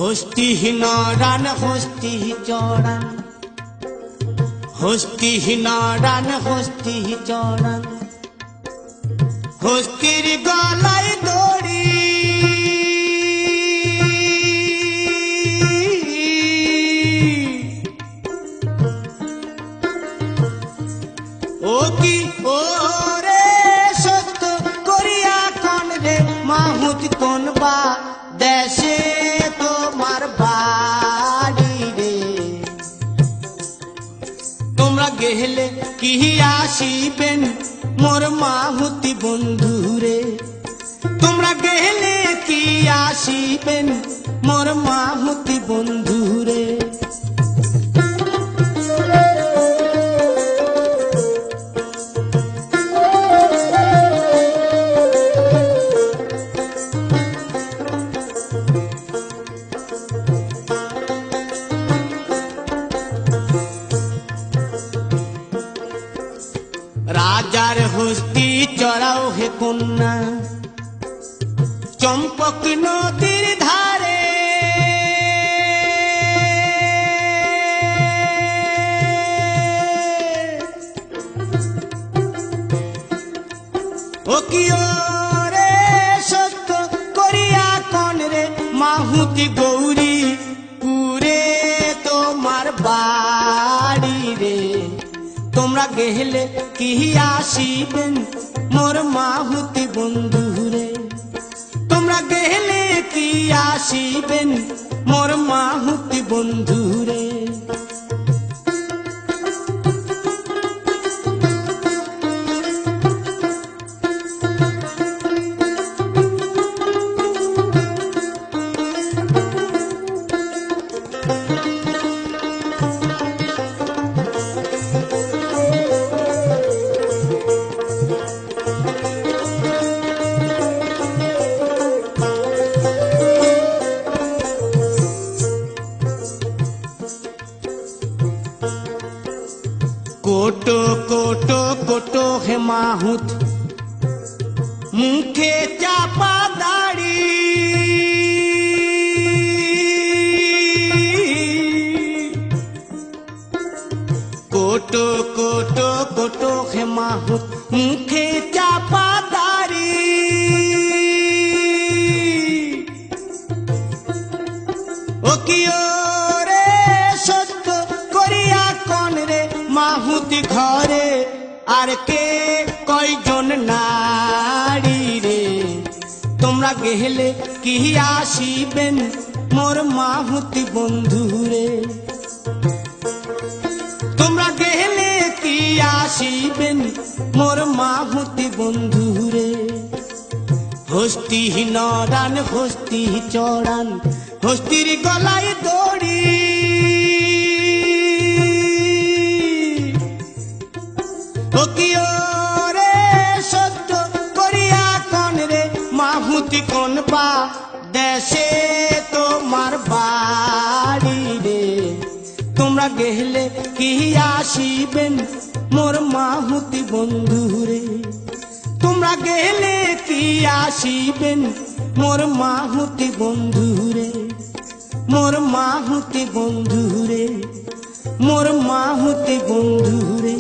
হস্তিহীন run হস্তি চড়ান, হস্তিহীন run হস্তি চড়ান, হস্তির গলায় দড়ি, ও কি ও রে সত্য করিয়া কোন রে মাহুত কোন বা দেশে তোমার বাড়ি রে, তোমরা গেলে কি আসিবেন মোর মাহুতি বন্ধু রে, তোমরা গেলে কি আসিবেন মোর মাহুতি বন্ধু রে। রাজার হস্তি চড়াও হে কন্যা চম্পক নদীর ধারে, ও কি রে সত্য করিয়া কোন রে মাহুতি গৌরী পুরে তোমার বাড়ি রে, তোমরা গেলে কি আসিবেন মোর মাহুতি বন্ধু রে, তোমরা গেলে কি আসিবেন মোর মাহুতি বন্ধু রে। কোটো কোটো কোটো হে মাহুত মুখে চাপা দাড়ি, কোটো কোটো কোটো হে মাহুত মুখে চাপা দাড়ি, ও কি রে সত্য করিয়া কোন রে মাহুতি ঘরে আর কে কয়জন নারী রে, তোমরা গেলে কি আসিবেন মোর মাহুতি বন্ধু রে, তোমরা গেলে কি আসিবেন মোর মাহুতি বন্ধু রে। হস্তিহীন রান হস্তি চড়ান, হস্তির গলায় দড়ি, ও কি রে সত্য করিয়া কোন রে মাহুতি কোন বা দেশে তোমার বাড়ি রে, তোমরা গেলে কি আসিবেন মোর মাহুতি বন্ধু রে, তোমরা গেলে কি আসিবেন মোর মাহুতি বন্ধু রে, মোর মাহুতি বন্ধু রে, মোর মাহুতি বন্ধু রে।